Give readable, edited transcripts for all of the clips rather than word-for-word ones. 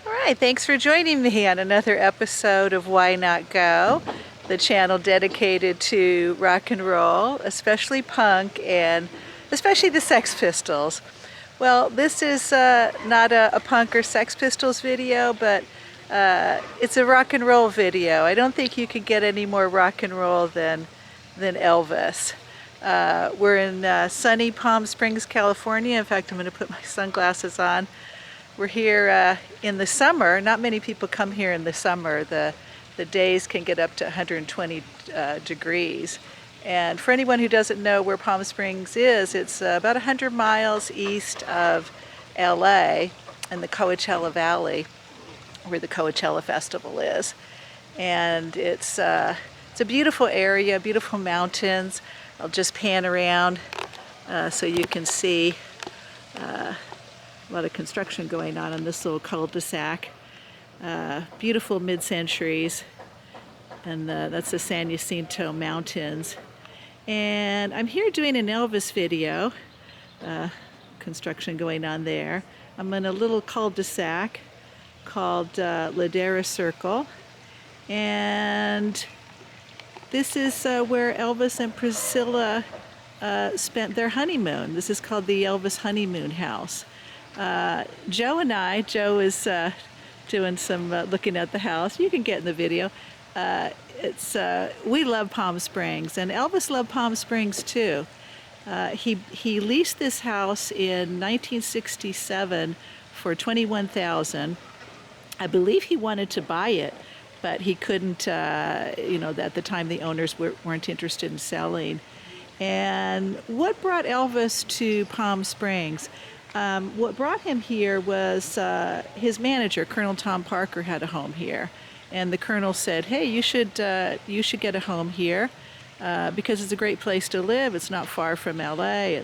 All right, thanks for joining me on another episode of Why Not Go, the channel dedicated to rock and roll, especially punk and especially the Sex Pistols. Well, this is not a punk or Sex Pistols video, but it's a rock and roll video. I don't think you could get any more rock and roll than Elvis. We're in sunny Palm Springs, California. In fact, I'm going to put my sunglasses on. We're here in the summer. Not many people come here in the summer. The days can get up to 120 degrees. And for anyone who doesn't know where Palm Springs is, it's about 100 miles east of LA in the Coachella Valley, where the Coachella Festival is. And it's a beautiful area, beautiful mountains. I'll just pan around so you can see a lot of construction going on in this little cul-de-sac. Beautiful mid-centuries, and that's the San Jacinto Mountains. And I'm here doing an Elvis video. Construction going on there. I'm in a little cul-de-sac called Ladera Circle, and this is where Elvis and Priscilla spent their honeymoon. This is called the Elvis Honeymoon House. Joe is doing some looking at the house. You can get in the video. We love Palm Springs, and Elvis loved Palm Springs too. He leased this house in 1967 for $21,000. I believe he wanted to buy it, but he couldn't. At the time the owners weren't interested in selling. And what brought Elvis to Palm Springs? What brought him here was his manager, Colonel Tom Parker, had a home here, and the colonel said, "Hey, you should get a home here because it's a great place to live. It's not far from LA.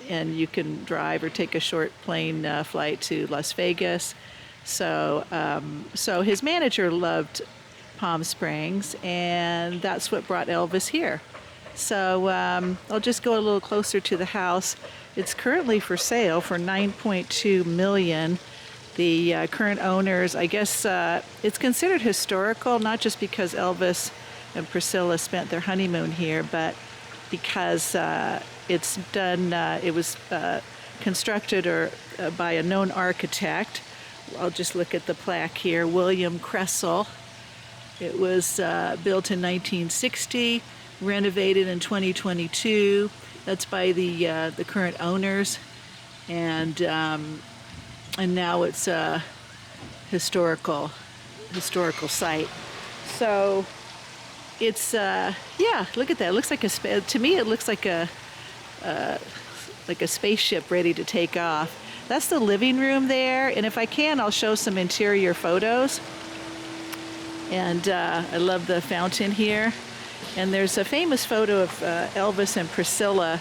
And you can drive or take a short plane flight to Las Vegas." So his manager loved Palm Springs, and that's what brought Elvis here. So I'll just go a little closer to the house. It's currently for sale for $9.2 million. The current owners, I guess it's considered historical, not just because Elvis and Priscilla spent their honeymoon here, but because it was constructed by a known architect. I'll just look at the plaque here, William Kressel. It was built in 1960. Renovated in 2022. That's by the current owners, and now it's a historical site. So it's look at that. It looks like to me it looks like a spaceship ready to take off. That's the living room there, and if I can, I'll show some interior photos. And I love the fountain here. And there's a famous photo of Elvis and Priscilla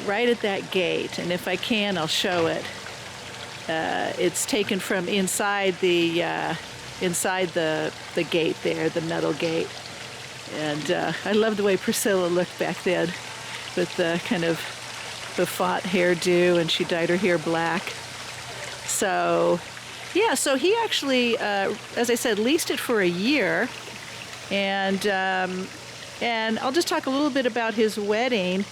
right at that gate. And if I can, I'll show it. It's taken from inside the gate there, the metal gate. And I love the way Priscilla looked back then with the kind of bouffant hairdo, and she dyed her hair black. So, yeah, so he actually, as I said, leased it for a year. And I'll just talk a little bit about his wedding.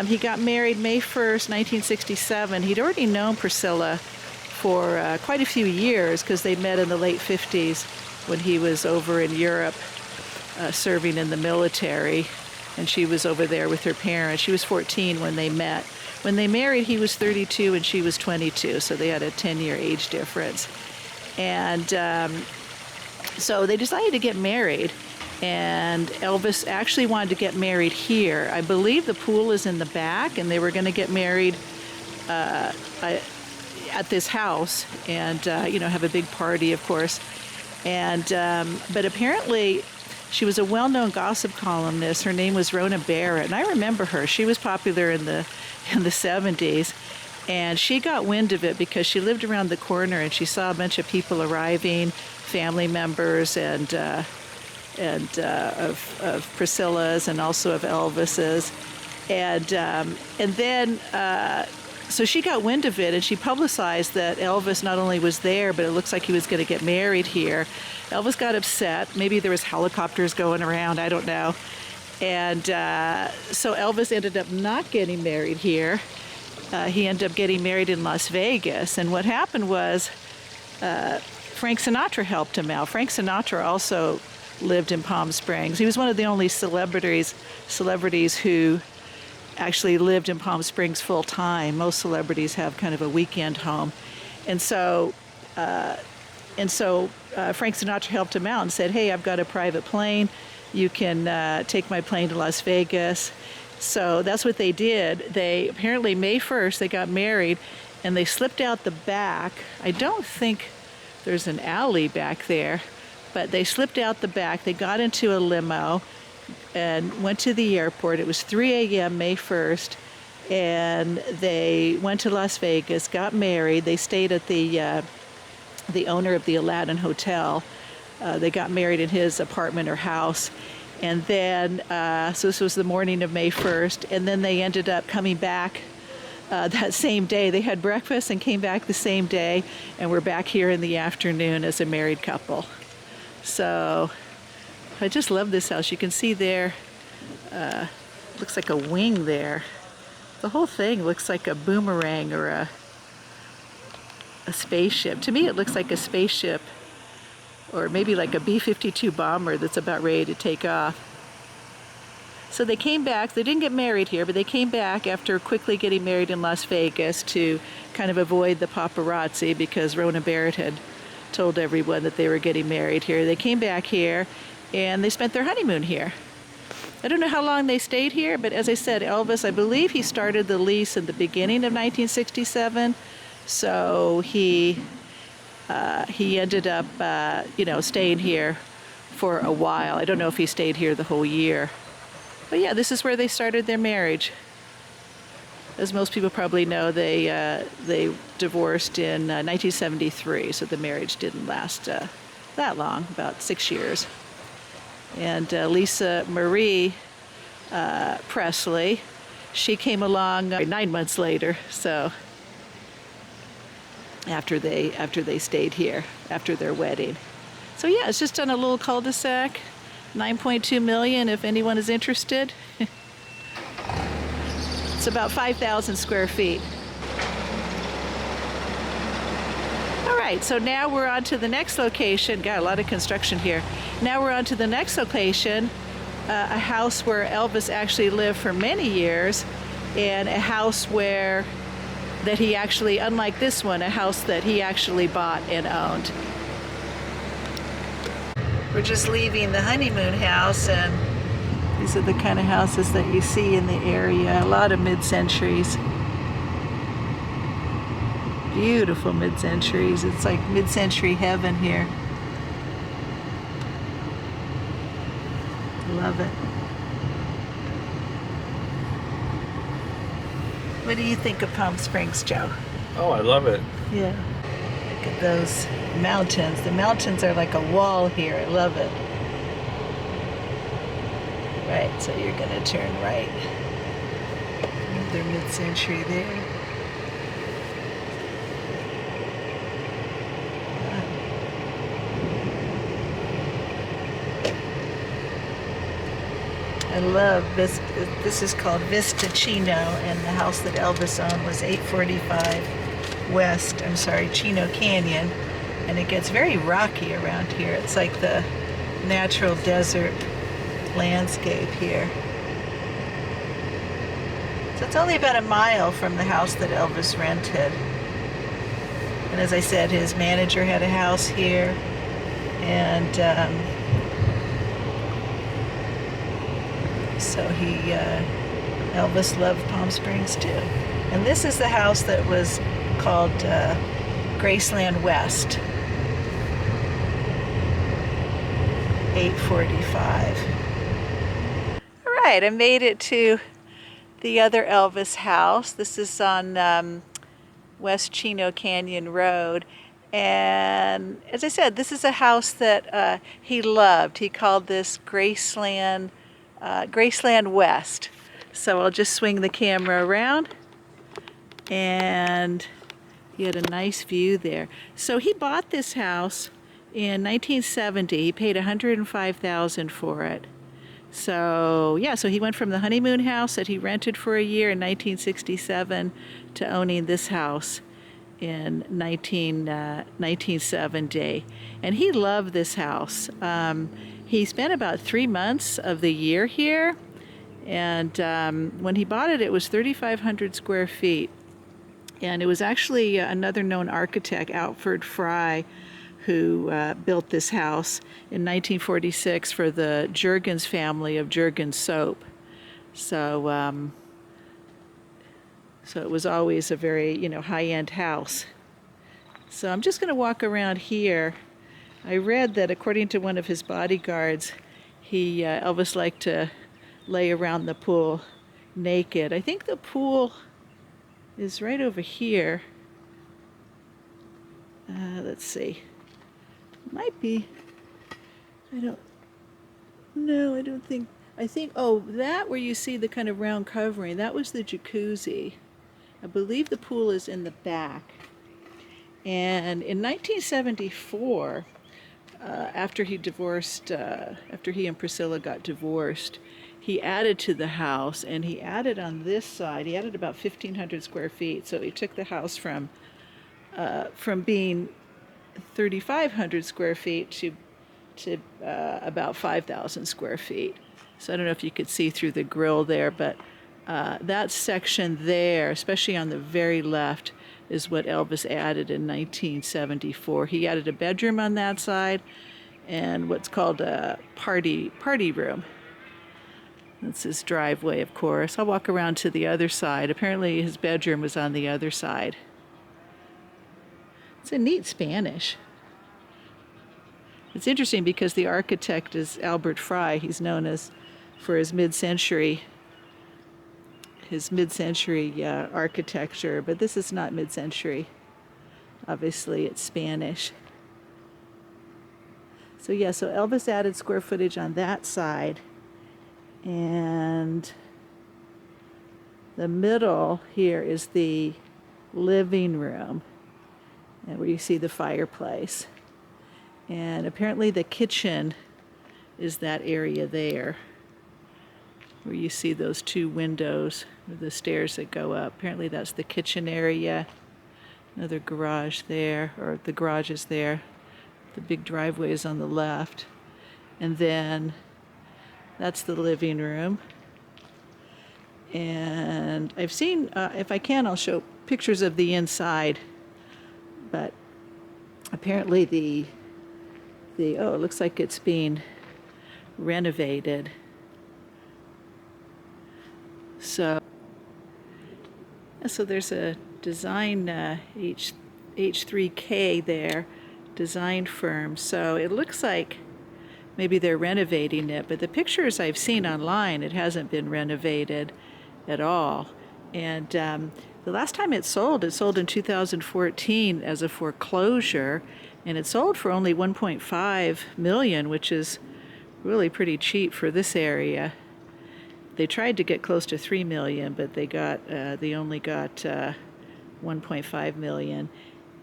He got married May 1st, 1967. He'd already known Priscilla for quite a few years because they met in the late 50s when he was over in Europe serving in the military, and she was over there with her parents. She was 14 when they met. When they married, he was 32 and she was 22, so they had a 10-year age difference. And so they decided to get married. And Elvis actually wanted to get married here. I believe the pool is in the back, and they were going to get married at this house and, have a big party, of course. And but apparently she was a well-known gossip columnist. Her name was Rona Barrett, and I remember her. She was popular in the 70s. And she got wind of it because she lived around the corner, and she saw a bunch of people arriving, family members, and of Priscilla's and also of Elvis's, and then so she got wind of it, and she publicized that Elvis not only was there, but it looks like he was going to get married here. Elvis got upset. Maybe there was helicopters going around, I don't know. And so Elvis ended up not getting married here. He ended up getting married in Las Vegas. And what happened was Frank Sinatra helped him out. Frank Sinatra also lived in Palm Springs. He was one of the only celebrities who actually lived in Palm Springs full time. Most celebrities have kind of a weekend home. And so Frank Sinatra helped him out and said, hey, I've got a private plane. You can take my plane to Las Vegas. So that's what they did. They apparently May 1st, they got married, and they slipped out the back. I don't think there's an alley back there, but they slipped out the back. They got into a limo and went to the airport. It was 3 a.m. May 1st, and they went to Las Vegas, got married. They stayed at the owner of the Aladdin Hotel. They got married in his apartment or house. And then, so this was the morning of May 1st, and then they ended up coming back that same day. They had breakfast and came back the same day, and we're back here in the afternoon as a married couple. So I just love this house. You can see there, looks like a wing there. The whole thing looks like a boomerang or a spaceship. To me, it looks like a spaceship, or maybe like a B-52 bomber that's about ready to take off. So they came back. They didn't get married here, but they came back after quickly getting married in Las Vegas to kind of avoid the paparazzi, because Rona Barrett had told everyone that they were getting married here. They came back here and they spent their honeymoon here. I don't know how long they stayed here, but as I said, Elvis, I believe he started the lease in the beginning of 1967. So he ended up, staying here for a while. I don't know if he stayed here the whole year. But yeah, this is where they started their marriage. As most people probably know, they divorced in 1973, so the marriage didn't last that long, about 6 years. And Lisa Marie Presley, she came along 9 months later, so after they stayed here, after their wedding. So yeah, it's just on a little cul-de-sac, 9.2 million if anyone is interested. It's about 5,000 square feet. All right, so now we're on to the next location. Got a lot of construction here. Now we're on to the next location, a house where Elvis actually lived for many years, and a house that he actually, unlike this one, a house that he actually bought and owned. We're just leaving the Honeymoon house, and these are the kind of houses that you see in the area. A lot of mid-centuries. Beautiful mid-centuries. It's like mid-century heaven here. Love it. What do you think of Palm Springs, Joe? Oh, I love it. Yeah. Look at those mountains. The mountains are like a wall here. I love it. Right, so you're going to turn right. Another mid-century there. I love this. This is called Vista Chino, and the house that Elvis owned was 845 Chino Canyon, and it gets very rocky around here. It's like the natural desert landscape here. So it's only about a mile from the house that Elvis rented. And as I said, his manager had a house here, and so Elvis loved Palm Springs too. And this is the house that was called Graceland West, 845. All right, I made it to the other Elvis house. This is on West Chino Canyon Road. And as I said, this is a house that he loved. He called this Graceland West. So I'll just swing the camera around. and he had a nice view there. So he bought this house in 1970. He paid $105,000 for it. So yeah, so he went from the honeymoon house that he rented for a year in 1967 to owning this house in 1970. And he loved this house. He spent about 3 months of the year here. And when he bought it, it was 3,500 square feet. And it was actually another known architect, Alfred Fry, who built this house in 1946 for the Jergens family of Jergens soap. So, so it was always a very, high-end house. So I'm just going to walk around here. I read that according to one of his bodyguards, Elvis liked to lay around the pool naked. I think the pool is right over here. Let's see. Might be. I don't think. That where you see the kind of round covering, that was the jacuzzi. I believe the pool is in the back. And in 1974, after he and Priscilla got divorced, he added to the house, and he added on this side, he added about 1,500 square feet. So he took the house from being 3,500 square feet to about 5,000 square feet. So I don't know if you could see through the grill there, but that section there, especially on the very left, is what Elvis added in 1974. He added a bedroom on that side and what's called a party room. That's his driveway, of course. I'll walk around to the other side. Apparently his bedroom was on the other side. It's a neat Spanish. It's interesting because the architect is Albert Fry. He's known for his mid-century architecture, but this is not mid-century. Obviously, it's Spanish. So yeah, so Elvis added square footage on that side, and the middle here is the living room, and where you see the fireplace. And apparently the kitchen is that area there, where you see those two windows with the stairs that go up. Apparently that's the kitchen area. Another garage there, or the garage is there. The big driveway is on the left. And then that's the living room. And I've seen, if I can, I'll show pictures of the inside. But apparently it looks like it's being renovated. So there's a design H3K there, design firm. So it looks like maybe they're renovating it, but the pictures I've seen online, it hasn't been renovated at all. And the last time it sold in 2014 as a foreclosure, and it sold for only $1.5 million, which is really pretty cheap for this area. They tried to get close to $3 million, but they only got $1.5 million.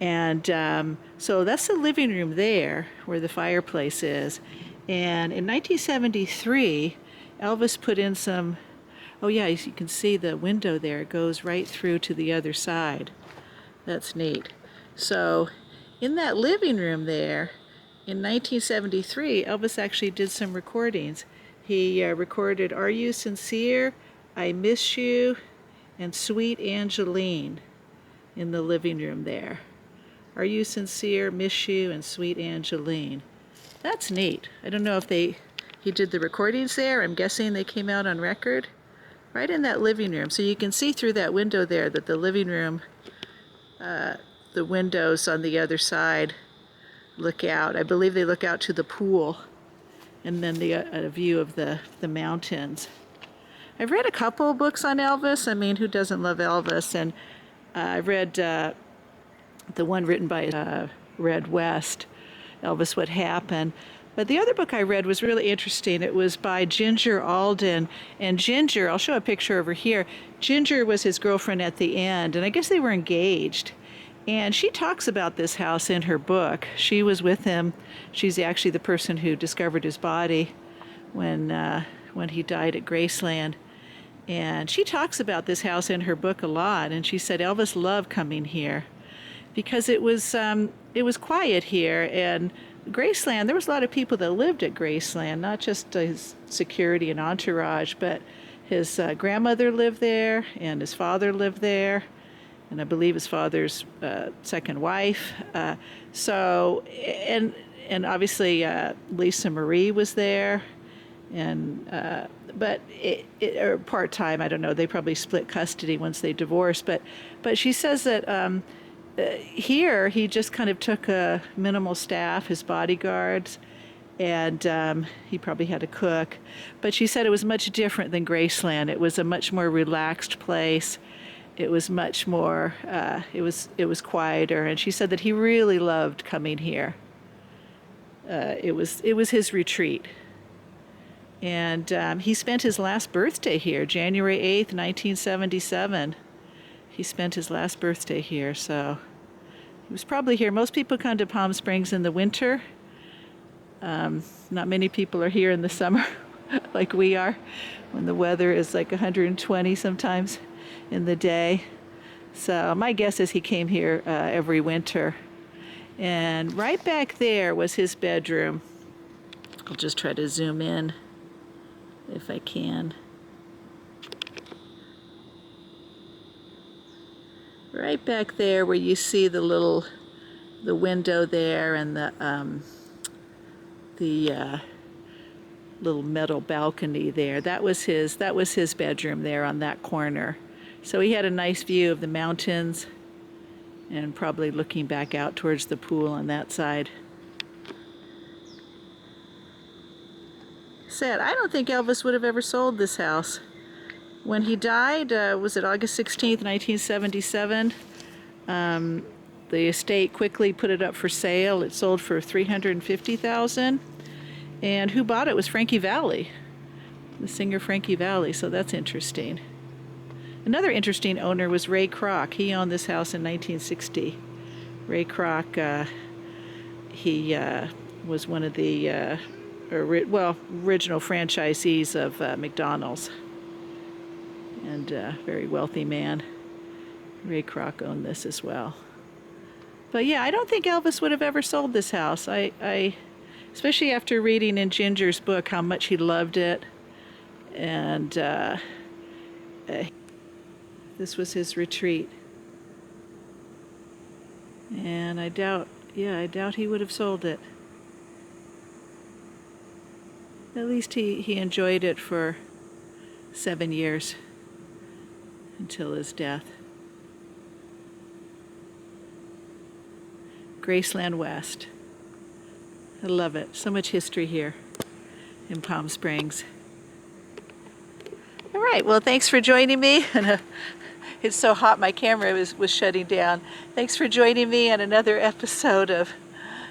And so that's the living room there, where the fireplace is. And in 1973, Elvis put in some. Oh yeah, as you can see the window there, it goes right through to the other side. That's neat. So in that living room there, in 1973, Elvis actually did some recordings. He recorded Are You Sincere, I Miss You, and Sweet Angeline in the living room there. Are You Sincere, Miss You, and Sweet Angeline. That's neat. I don't know if he did the recordings there. I'm guessing they came out on record. Right in that living room. So you can see through that window there that the living room, the windows on the other side look out. I believe they look out to the pool, and then a view of the mountains. I've read a couple books on Elvis. I mean, who doesn't love Elvis? And I read the one written by Red West, Elvis What Happened. But the other book I read was really interesting. It was by Ginger Alden. And Ginger, I'll show a picture over here. Ginger was his girlfriend at the end, and I guess they were engaged. And she talks about this house in her book. She was with him. She's actually the person who discovered his body when he died at Graceland. And she talks about this house in her book a lot. And she said Elvis loved coming here because it was quiet here. And Graceland, there was a lot of people that lived at Graceland, not just his security and entourage, but his grandmother lived there and his father lived there. And I believe his father's second wife. And obviously Lisa Marie was there, but or part-time, I don't know. They probably split custody once they divorced. But she says that here he just kind of took a minimal staff, his bodyguards, and he probably had a cook. But she said it was much different than Graceland. It was a much more relaxed place. It was much more, it was quieter, and she said that he really loved coming here. It was his retreat. And he spent his last birthday here, January 8th, 1977. He spent his last birthday here, so he was probably here. Most people come to Palm Springs in the winter. Not many people are here in the summer like we are, when the weather is like 120 sometimes in the day. So my guess is he came here every winter. And right back there was his bedroom. I'll just try to zoom in if I can. Right back there where you see the window there and the little metal balcony there. That was his bedroom there on that corner. So he had a nice view of the mountains and probably looking back out towards the pool on that side. Sad. I don't think Elvis would have ever sold this house. When he died, was it August 16th, 1977? The estate quickly put it up for sale. It sold for $350,000. And who bought it was Frankie Valli, the singer Frankie Valli, so that's interesting. Another interesting owner was Ray Kroc. He owned this house in 1960. Ray Kroc, he was one of the original franchisees of McDonald's, and a very wealthy man. Ray Kroc owned this as well. But yeah, I don't think Elvis would have ever sold this house. I especially after reading in Ginger's book how much he loved it, and this was his retreat. And I doubt he would have sold it. At least he enjoyed it for 7 years until his death. Graceland West. I love it. So much history here in Palm Springs. All right, well, thanks for joining me. It's so hot my camera was shutting down. Thanks for joining me on another episode of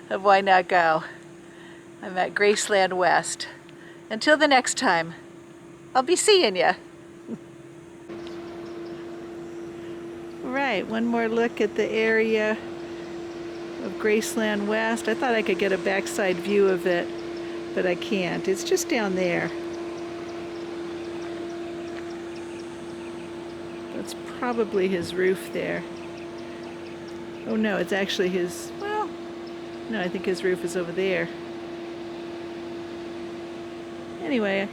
Why Not Go. I'm at Graceland West. Until the next time, I'll be seeing ya. All right, one more look at the area of Graceland West. I thought I could get a backside view of it, but I can't. It's just down there. That's probably his roof there. Oh no, it's actually his, well, no, I think his roof is over there. Anyway,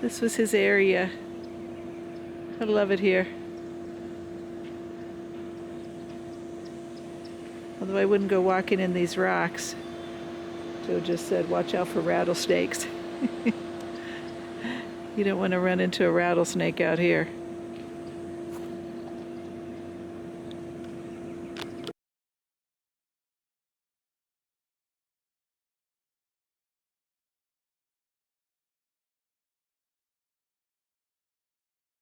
this was his area. I love it here. Although I wouldn't go walking in these rocks. Joe just said, watch out for rattlesnakes. You don't want to run into a rattlesnake out here.